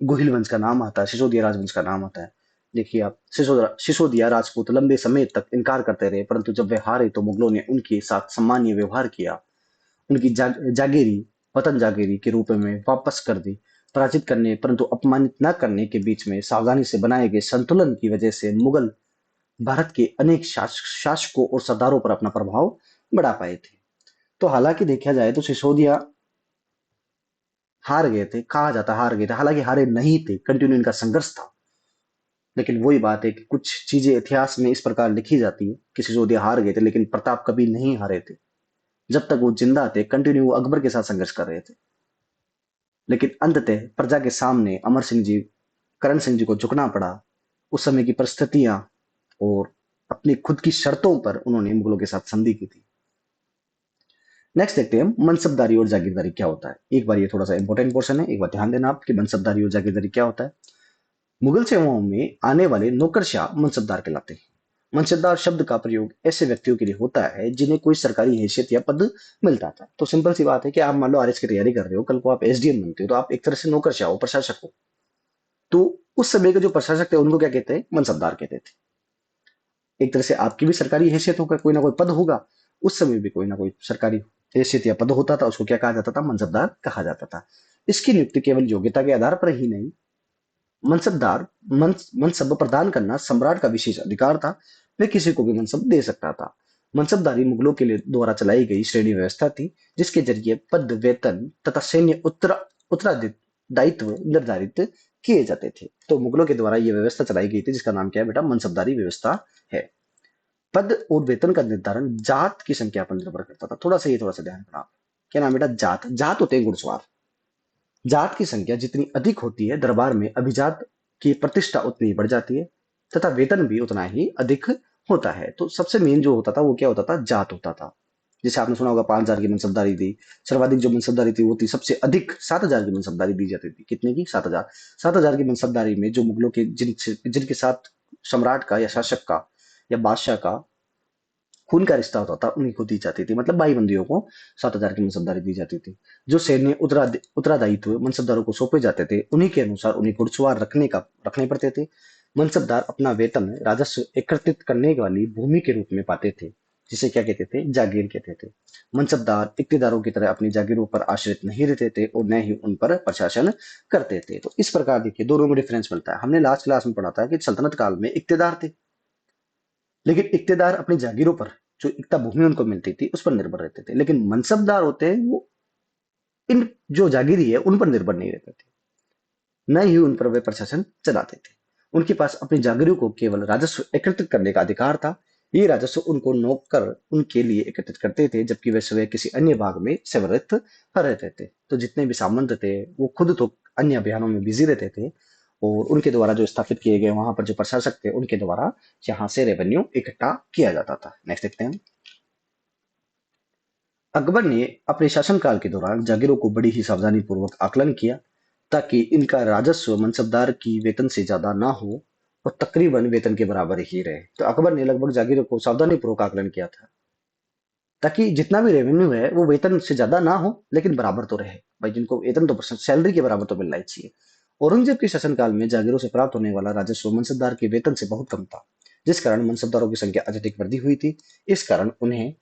गुहिल वंश का नाम आता है, सिसोदिया राजवंश का नाम आता है। देखिए आप, सिसोदिया राजपूत लंबे समय तक इनकार करते रहे, परंतु जब वे हारे तो मुगलों ने उनके साथ सम्मानीय व्यवहार किया। उनकी जागीरी वतन जागीरी के रूप में वापस कर दी। पराजित करने परंतु अपमानित न करने के बीच में सावधानी से बनाए गए संतुलन की वजह से मुगल भारत के अनेक शासकों और सरदारों पर अपना प्रभाव बढ़ा पाए थे। तो हालांकि देखा जाए तो सिसोदिया हार गए थे, कहा जाता हार गए थे, हालांकि हारे नहीं थे, कंटिन्यू इनका संघर्ष था। लेकिन वही बात है कि कुछ चीजें इतिहास में इस प्रकार लिखी जाती है, कि सिसोदिया हार गए थे लेकिन प्रताप कभी नहीं हारे थे। जब तक वो जिंदा थे कंटिन्यू वो अकबर के साथ संघर्ष कर रहे थे। लेकिन अंततः प्रजा के सामने अमर सिंह जी, करण सिंह जी को झुकना पड़ा। उस समय की परिस्थितियां और अपनी खुद की शर्तों पर उन्होंने मुगलों के साथ संधि की थी। नेक्स्ट देखते हैं हम मनसबदारी और जागीरदारी क्या होता है। एक बार ये थोड़ा सा इंपॉर्टेंट पोर्शन है, एक बार ध्यान देना आप कि मनसबदारी और जागीरदारी क्या होता है। मुगल सेवाओं में आने वाले नौकरशाह मनसबदार कहलाते हैं। मनसबदार शब्द का प्रयोग ऐसे व्यक्तियों के लिए होता है जिन्हें कोई सरकारी हैसियत या पद मिलता था। तो सिंपल सी बात है कि आप मान लो आरएस की तैयारी कर रहे हो, कल को आप एसडीएम बनते हो, तो आप एक तरह से नौकरशाह हो, प्रशासक हो। तो उस समय के जो प्रशासक थे उनको क्या कहते हैं? मनसबदार कहते थे। एक तरह से आपकी भी सरकारी हैसियत होगा, कोई ना कोई पद होगा। उस समय भी कोई ना कोई सरकारी हैसियत या पद होता था, उसको क्या कहा जाता था? मनसबदार कहा जाता था। इसकी नियुक्ति केवल योग्यता के आधार पर ही नहीं, मनसबदार मनसब प्रदान करना सम्राट का विशेष अधिकार था। वह किसी को भी मनसब दे सकता था। मनसबदारी मुगलों के लिए द्वारा चलाई गई श्रेणी व्यवस्था थी, जिसके जरिए पद, वेतन तथा सैन्य उत्तरदायित्व निर्धारित किए जाते थे। तो मुगलों के द्वारा यह व्यवस्था चलाई गई थी, जिसका नाम क्या है बेटा? मनसबदारी व्यवस्था है। पद और वेतन का निर्धारण जात की संख्या पर निर्भर करता था। थोड़ा सा ध्यान रखना। क्या नाम बेटा? जात। जात होते हैं घुड़सवार। जात की संख्या जितनी अधिक होती है, दरबार में अभिजात की प्रतिष्ठा उतनी ही बढ़ जाती है तथा वेतन भी उतना ही अधिक होता है। तो सबसे मेन जो होता था वो क्या होता था? जात होता था। जैसे आपने सुना होगा 5,000 की मनसबदारी दी। सर्वाधिक जो मनसबदारी थी वो थी सबसे अधिक 7,000 की मनसबदारी दी जाती थी। कितने की? 7,000। 7,000 की मनसबदारी में जो मुगलों के जिनके साथ सम्राट का या शासक का या बादशाह का खून का रिश्ता होता था, उन्हीं को दी जाती थी। मतलब भाई बंदियों को 7,000 की मनसबदारी दी जाती थी। जो सैन्य उत्तरादायित्व मनसबदारों को सौंपे जाते थे, उन्हीं के अनुसार उन्हें घुड़सवार रखने पड़ते थे। मनसबदार अपना वेतन राजस्व एकत्रित करने वाली भूमि के रूप में पाते थे, जिसे क्या कहते थे? जागीर कहते थे। मनसबदार इक्तेदारों की तरह अपनी जागीरों पर आश्रित नहीं रहते थे और न ही उन पर प्रशासन करते थे। तो इस प्रकार देखिए दोनों में डिफरेंस मिलता है। हमने लास्ट क्लास में पढ़ा था कि सल्तनत काल में इक्तेदार थे, लेकिन इक्तेदार अपनी जागीरों पर, जो इक्ता भूमि उनको मिलती थी, उस पर निर्भर रहते थे। लेकिन मनसबदार होते हैं वो इन जो जागीरी है उन पर निर्भर नहीं रहते थे, न ही उन पर वे प्रशासन चलाते थे। उनके पास अपनी जागीरों को केवल राजस्व एकत्रित करने का अधिकार था। ये राजस्व उनको नौकर उनके लिए एकत्रित करते थे, जबकि वे स्वयं किसी अन्य भाग में सेवारत रहते थे। तो जितने भी सामंत थे वो खुद तो अन्य अभियानों में बिजी रहते थे, और उनके द्वारा जो स्थापित किए गए वहां पर जो प्रशासक थे उनके द्वारा यहाँ से रेवेन्यू इकट्ठा किया जाता था। नेक्स्ट देखते हैं। अकबर ने अपने शासनकाल के दौरान जागीरों को बड़ी ही सावधानी पूर्वक आकलन किया, ताकि इनका राजस्व मनसबदार की वेतन से ज्यादा ना हो और तकरीबन वेतन के बराबर ही रहे। तो अकबर ने लगभग जागीरों को सावधानी पूर्वक आकलन किया था, ताकि जितना भी रेवेन्यू है वो वेतन से ज्यादा ना हो, लेकिन बराबर तो रहे। भाई जिनको वेतन तो सैलरी के बराबर तो मिलना ही चाहिए। औरंगजेब के शासनकाल में जागीरों से प्राप्त होने वाला राजस्व मनसबदार के वेतन से बहुत कम था, जिस कारण मनसबदारों की संख्या अत्यधिक वृद्धि हुई थी। इस कारण उन्हें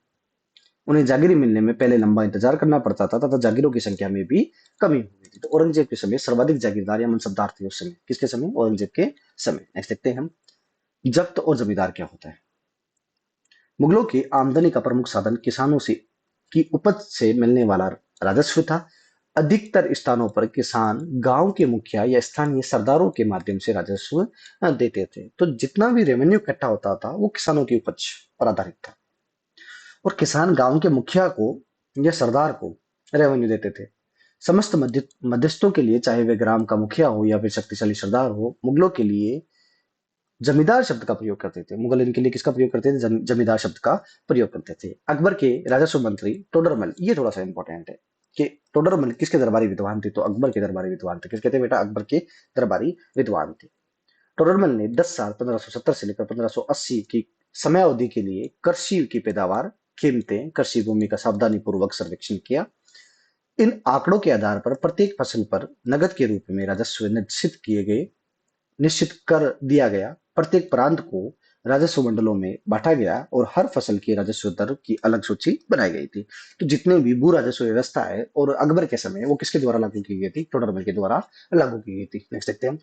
उन्हें जागीरी मिलने में पहले लंबा इंतजार करना पड़ता था तथा जागीरों की संख्या में भी कमी हुई थी। तो औरंगजेब के समय सर्वाधिक जागीरदार या मनसबदार थे उस समय। किसके समय? औरंगजेब के समय। नेक्स्ट देखते हैं हम, जब्त और जमींदार क्या होता है। मुगलों की आमदनी का प्रमुख साधन किसानों से की उपज से मिलने वाला राजस्व था। अधिकतर स्थानों पर किसान गांव के मुखिया या स्थानीय सरदारों के माध्यम से राजस्व देते थे। तो जितना भी रेवेन्यू इकट्ठा होता था वो किसानों की उपज पर आधारित था, और किसान गांव के मुखिया को या सरदार को रेवेन्यू देते थे। समस्त मध्यस्थों के लिए, चाहे वे ग्राम का मुखिया हो या फिर शक्तिशाली सरदार हो, मुगलों के लिए जमींदार शब्द का प्रयोग करते थे। मुगल इनके लिए किसका प्रयोग करते थे? जमींदार शब्द का प्रयोग करते थे। अकबर के राजस्व मंत्री टोडरमल, ये थोड़ा सा इंपॉर्टेंट है कि टोडरमल किसके दरबारी विद्वान थे? तो अकबर के दरबारी विद्वान थे। किसके थे बेटा? अकबर के दरबारी विद्वान थे। टोडरमल ने 10 साल 1570 से लेकर 1580 की समयावधि के लिए कृषि की पैदावार, कीमतें, कृषि भूमि का सावधानी पूर्वक सर्वेक्षण किया। इन आंकड़ों के आधार पर प्रत्येक फसल पर नगद के रूप में राजस्व निश्चित कर दिया गया। प्रत्येक प्रांत को राजस्व मंडलों में बांटा गया और हर फसल की राजस्व दर की अलग सूची बनाई गई थी। तो जितने भी भू राजस्व व्यवस्था है और अकबर के समय वो किसके द्वारा लागू की गई थी? टोडरमल के द्वारा लागू की गई थी। नेक्स्ट देखते हैं।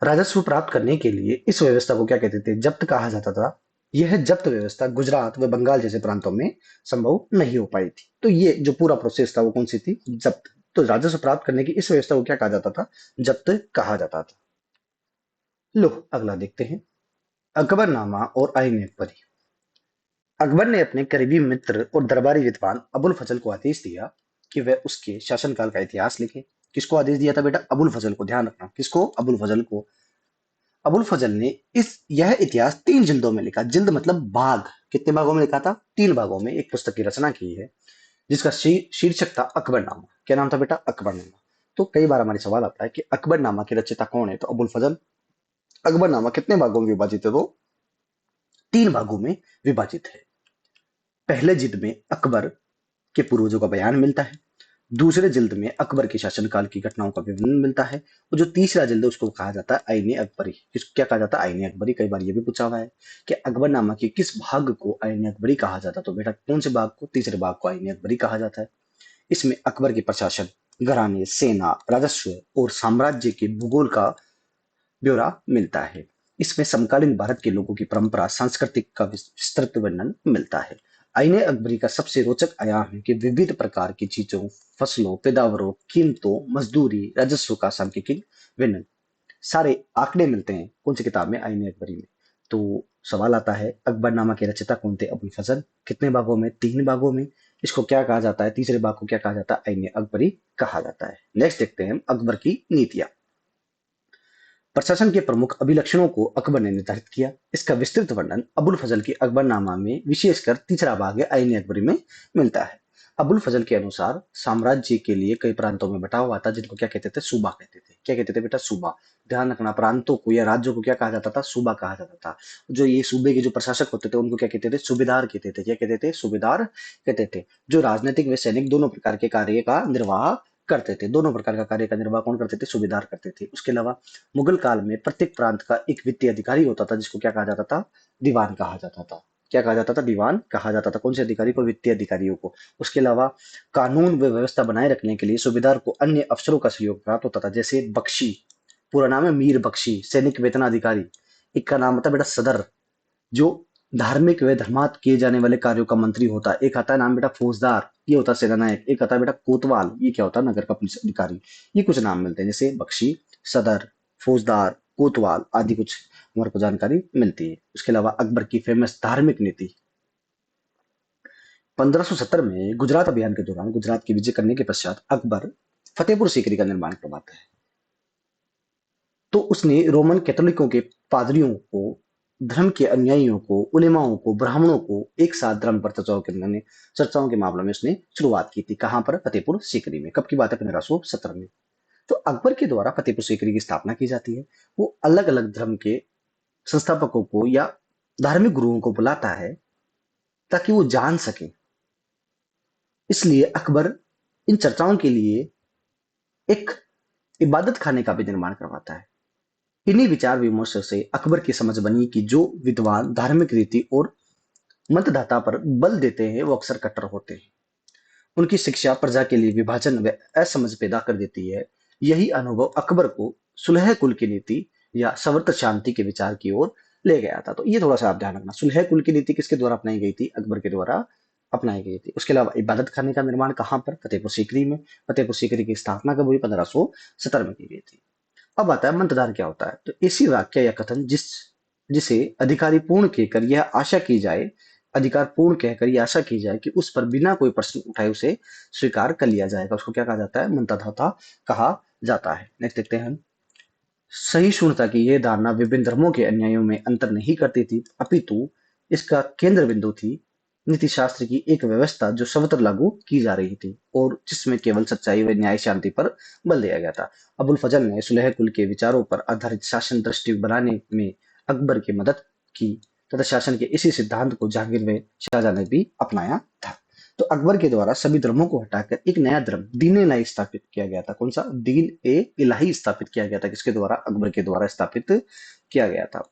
राजस्व प्राप्त करने के लिए इस व्यवस्था को क्या कहते थे? जब्त कहा जाता था। यह जब्त व्यवस्था गुजरात व बंगाल जैसे प्रांतों में संभव नहीं हो पाई थी। तो ये जो पूरा प्रोसेस था वो कौन सी थी? जब्त। तो राजस्व प्राप्त करने की इस व्यवस्था को क्या कहा जाता था? जब्त कहा जाता था। लो अगला देखते हैं, अकबरनामा और आईन अकबरी। अकबर ने अपने करीबी मित्र और दरबारी विद्वान अबुल फजल को आदेश दिया कि वह उसके शासनकाल का इतिहास लिखे। किसको आदेश दिया था बेटा? अबुल फजल को। ध्यान रखना, किसको? अबुल फजल को। अबुल फजल ने यह इतिहास 3 जिल्दों में लिखा। जिल्द मतलब भाग। कितने भागों में लिखा था? 3 भागों में एक पुस्तक की रचना की है, जिसका शीर्षक था अकबरनामा। क्या नाम था बेटा? अकबरनामा। तो कई बार हमारे सवाल आता है कि अकबरनामा के रचयिता कौन है? तो अबुल फजल। अकबरनामा कितने भागों में विभाजित है? तो 3 भागों में विभाजित है। पहले जिल्द में अकबर के पूर्वजों का बयान मिलता है, दूसरे जिल्द में अकबर के शासनकाल की घटनाओं का विवरण मिलता है, और जो तीसरा जिल्द है उसको कहा जाता है आईने अकबरी। क्या कहा जाता है? आईने अकबरी। कई बार ये भी पूछा हुआ है कि अकबरनामा के किस भाग को आईने अकबरी कहा जाता है? तो बेटा कौन से भाग को? तीसरे भाग को आईने अकबरी कहा जाता है। इसमें अकबर के प्रशासन, घराने, सेना, राजस्व और साम्राज्य के भूगोल का ब्यौरा मिलता है। इसमें समकालीन भारत के लोगों की परंपरा, सांस्कृतिक का विस्तृत वर्णन मिलता है। आईने अकबरी का सबसे रोचक आयाम है कि विविध प्रकार की चीजों, फसलों, पैदावारों, कीमतों, मजदूरी, राजस्व का सांख्यिकी वर्णन, सारे आंकड़े मिलते हैं कौन सी किताब में? आईने अकबरी में। तो सवाल आता है, अकबरनामा के रचयिता कौन थे? अबुल फजल। कितने भागों में? 3 भागों में। इसको क्या कहा जाता है? तीसरे भाग को क्या कहा जाता है? आईने अकबरी कहा जाता है। नेक्स्ट देखते हैं हम अकबर की नीतियां। प्रशासन के प्रमुख अभिलक्षणों को अकबर ने निर्धारित किया। इसका विस्तृत वर्णन अबुल फजल के अकबरनामा में, विशेषकर तीसरा भाग है आईने अकबरी में मिलता है। अबुल फजल के अनुसार साम्राज्य के लिए कई प्रांतों में बटा हुआ था, जिनको क्या कहते थे? सूबा कहते थे। क्या कहते थे बेटा? सूबा। ध्यान रखना, प्रांतों को या राज्यों को क्या कहा जाता था? सूबा कहा जाता था। जो ये सूबे के जो प्रशासक होते थे उनको क्या कहते थे? सूबेदार कहते थे। क्या कहते थे? सूबेदार कहते थे। जो राजनीतिक व सैनिक दोनों प्रकार के कार्य का निर्वाह करते थे। दोनों प्रकार का कार्य का निर्वाह कौन करते थे? सूबेदार करते थे। उसके अलावा मुगल काल में प्रत्येक प्रांत का एक वित्तीय अधिकारी होता था, जिसको क्या कहा जाता था? दीवान कहा जाता था। क्या कहा जाता था? दीवान कहा जाता था। कौन से अधिकारी को? वित्तीय अधिकारियों को। उसके अलावा कानून व व्यवस्था बनाए रखने के लिए सूबेदार को अन्य अफसरों का सहयोग प्राप्त होता था, जैसे बख्शी, पूरा नाम है मीर बख्शी, सैनिक वेतनाधिकारी। एक का नाम होता है बेटा सदर, जो धार्मिक व धर्मात किए जाने वाले कार्यों का मंत्री होता है। एक आता है नाम बेटा फौजदार, ये होता है सेनानायक। एक आता है बेटा कोतवाल, ये क्या होता है? नगर का पुलिस अधिकारी। ये कुछ नाम मिलते हैं, जैसे बख्शी, सदर, फौजदार, कोतवाल आदि कुछ हमारे को जानकारी मिलती है। उसके अलावा अकबर की फेमस धार्मिक नीति। 1570 में गुजरात अभियान के दौरान गुजरात की विजय करने के पश्चात अकबर फतेहपुर सीकरी का निर्माण करवाता है। तो उसने रोमन कैथोलिकों के पादरियों को, धर्म के अनुयायियों को, उलेमाओं को, ब्राह्मणों को एक साथ धर्म पर चर्चाओं के मामलों में उसने शुरुआत की थी। कहां पर? फतेहपुर सीकरी में। कब की बात है? 1570 में। तो अकबर के द्वारा फतेहपुर सीकरी की स्थापना की जाती है। वो अलग अलग धर्म के संस्थापकों को या धार्मिक गुरुओं को बुलाता है ताकि वो जान सके। इसलिए अकबर इन चर्चाओं के लिए एक इबादत खाने का भी निर्माण करवाता है। इन्हीं विचार विमर्श से अकबर की समझ बनी कि जो विद्वान धार्मिक रीति और मतदाता पर बल देते हैं वो अक्सर कट्टर होते हैं। उनकी शिक्षा प्रजा के लिए विभाजन व असमझ पैदा कर देती है। यही अनुभव अकबर को सुलह कुल की नीति या सवर्त शांति के विचार की ओर ले गया था। तो ये थोड़ा सा आप ध्यान रखना, सुलह कुल की नीति किसके द्वारा अपनाई गई थी? अकबर के द्वारा अपनाई गई थी। उसके अलावा इबादत खाने का निर्माण कहां पर? फतेहपुर सीकरी में। फतेहपुर सीकरी की स्थापना कब हुई? 1570 में की गई थी। अब आता है मंतदान क्या होता है। तो इसी वाक्य या कथन जिसे अधिकारी पूर्ण कहकर यह आशा की जाए, अधिकार पूर्ण कहकर यह आशा की जाए कि उस पर बिना कोई प्रश्न उठाए उसे स्वीकार कर लिया जाएगा, उसको क्या कहा जाता है? मंतदाता कहा जाता है। नेक्स्ट देखते हैं हम, सहिष्णुता की यह धारणा विभिन्न धर्मों के अन्यायों में अंतर नहीं करती थी, अपितु इसका केंद्र बिंदु थी नीति शास्त्र की एक व्यवस्था जो सर्वत्र लागू की जा रही थी और जिसमें केवल सच्चाई व न्याय शांति पर बल दिया गया था। अबुल फजल ने सुलह कुल के विचारों पर आधारित शासन दृष्टि बनाने में अकबर की मदद की तथा शासन के इसी सिद्धांत को जहांगीर व शाहजहां ने भी अपनाया था। तो अकबर के द्वारा सभी धर्मों को हटाकर एक नया धर्म दीन इलाही स्थापित किया गया था। कौन सा? दीन ए इलाही स्थापित किया गया था। किसके द्वारा? अकबर के द्वारा स्थापित किया गया था।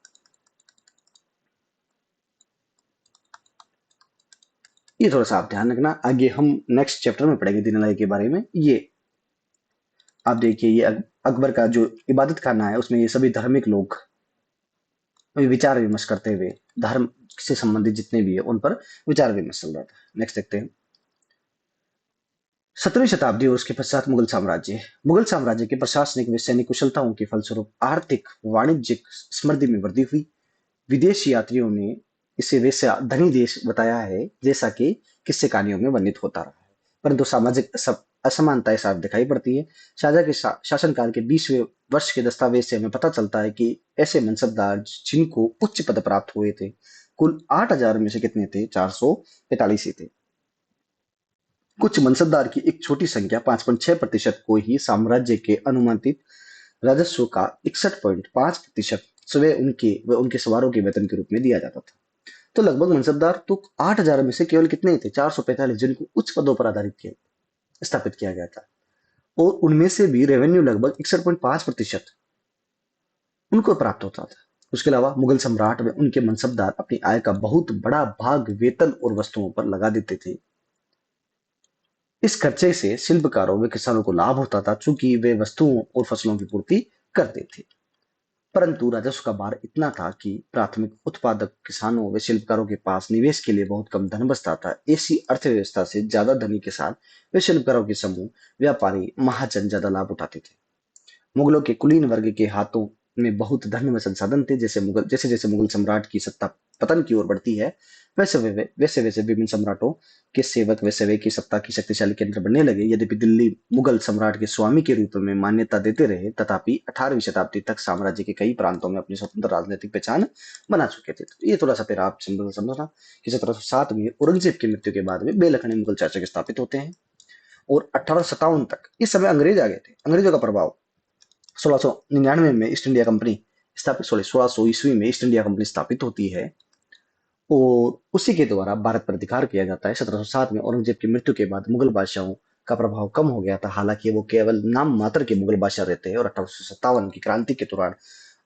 ये थोड़ा सा आप ध्यान रखना, आगे हम नेक्स्ट चैप्टर में पढ़ेंगे दीन इलाही के बारे में। ये आप देखिए, ये अकबर का जो इबादत खाना है उसमें ये सभी धार्मिक लोग विचार विमर्श करते हुए धर्म से संबंधित जितने भी है उन पर विचार विमर्श चल रहा था। नेक्स्ट देखते हैं। 17वीं शताब्दी और उसके पश्चात मुगल साम्राज्य के प्रशासनिक व सैनिक कुशलताओं के फलस्वरूप आर्थिक वाणिज्यिक समृद्धि में वृद्धि हुई। विदेशी यात्रियों ने इसे वैसे धनी देश बताया है जैसा कि किस्से कहानियों में वर्णित होता रहा है, परंतु सामाजिक असमानताएं साफ दिखाई पड़ती है। शाहजहां के शासनकाल के 20वें वर्ष के दस्तावेज से हमें पता चलता है कि ऐसे मनसबदार जिनको उच्च पद प्राप्त हुए थे, कुल 8,000 में से कितने थे? 445 ही थे। कुछ मनसबदार की एक छोटी संख्या 5.6% को ही साम्राज्य के अनुमानित राजस्व का 61.5% स्वयं उनके व उनके सवारों के वेतन के रूप में दिया जाता था। तो लगभग मनसबदार तो 8,000 में से केवल कितने थे? 445, जिनको उच्च पदों पर आधारित किया स्थापित किया गया था, और उनमें से भी रेवेन्यू लगभग 61.5% उनको प्राप्त होता था। उसके अलावा मुगल सम्राट व उनके मनसबदार अपनी आय का बहुत बड़ा भाग वेतन और वस्तुओं पर लगा देते थे। इस खर्चे से शिल्पकारों व किसानों को लाभ होता था, चूंकि वे वस्तुओं और फसलों की पूर्ति करते थे। परंतु राजस्व का भार इतना था कि प्राथमिक उत्पादक किसानों व शिल्पकारों के पास निवेश के लिए बहुत कम धन बचता था। ऐसी अर्थव्यवस्था से ज्यादा धनी किसान व शिल्पकारों के समूह, व्यापारी, महाजन ज्यादा लाभ उठाते थे। मुगलों के कुलीन वर्ग के हाथों में बहुत धन व संसाधन थे। जैसे जैसे मुगल सम्राट की सत्ता पतन की ओर बढ़ती है, वैसे वैसे विभिन्न सम्राटों के सेवक व सेवक की सत्ता की शक्तिशाली केंद्र बनने लगे। यद्यपि दिल्ली मुगल सम्राट के स्वामी के रूप में मान्यता देते रहे, तथापि 18वीं शताब्दी तक साम्राज्य के कई प्रांतों में अपनी स्वतंत्र राजनीतिक पहचान बना चुके थे। तो ये थोड़ा सा फिर आप समझना कि 1707 में औरंगजेब की मृत्यु के बाद में बेलखने मुगल शासक स्थापित होते हैं, और 1857 तक इस समय अंग्रेज आ गए थे। अंग्रेजों का प्रभाव 1699 में ईस्ट इंडिया कंपनी स्थापित 1600 ईस्वी में ईस्ट इंडिया कंपनी स्थापित होती है, और उसी के द्वारा भारत पर अधिकार किया जाता है। 1707 में औरंगजेब की मृत्यु के बाद मुगल बादशाहों का प्रभाव कम हो गया था, हालांकि वो केवल नाम मात्र के मुगल बादशाह रहते हैं। और 1857 की क्रांति के दौरान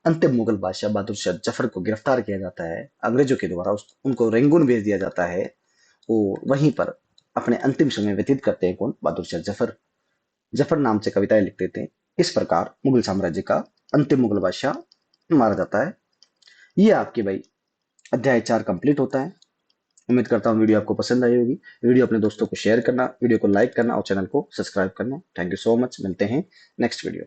अंतिम मुगल बादशाह बहादुर शाह जफर को गिरफ्तार किया जाता है अंग्रेजों के द्वारा, उनको रेंगून भेज दिया जाता है, और वहीं पर अपने अंतिम समय व्यतीत करते हैं। कौन? बहादुर शाह जफर। जफर नाम से कविताएं लिखते थे। इस प्रकार मुगल साम्राज्य का अंतिम मुगल बादशाह मारा जाता है। ये आपके भाई अध्याय 4 कंप्लीट होता है। उम्मीद करता हूँ वीडियो आपको पसंद आई होगी। वीडियो अपने दोस्तों को शेयर करना, वीडियो को लाइक करना और चैनल को सब्सक्राइब करना। Thank you so much. मिलते हैं नेक्स्ट वीडियो।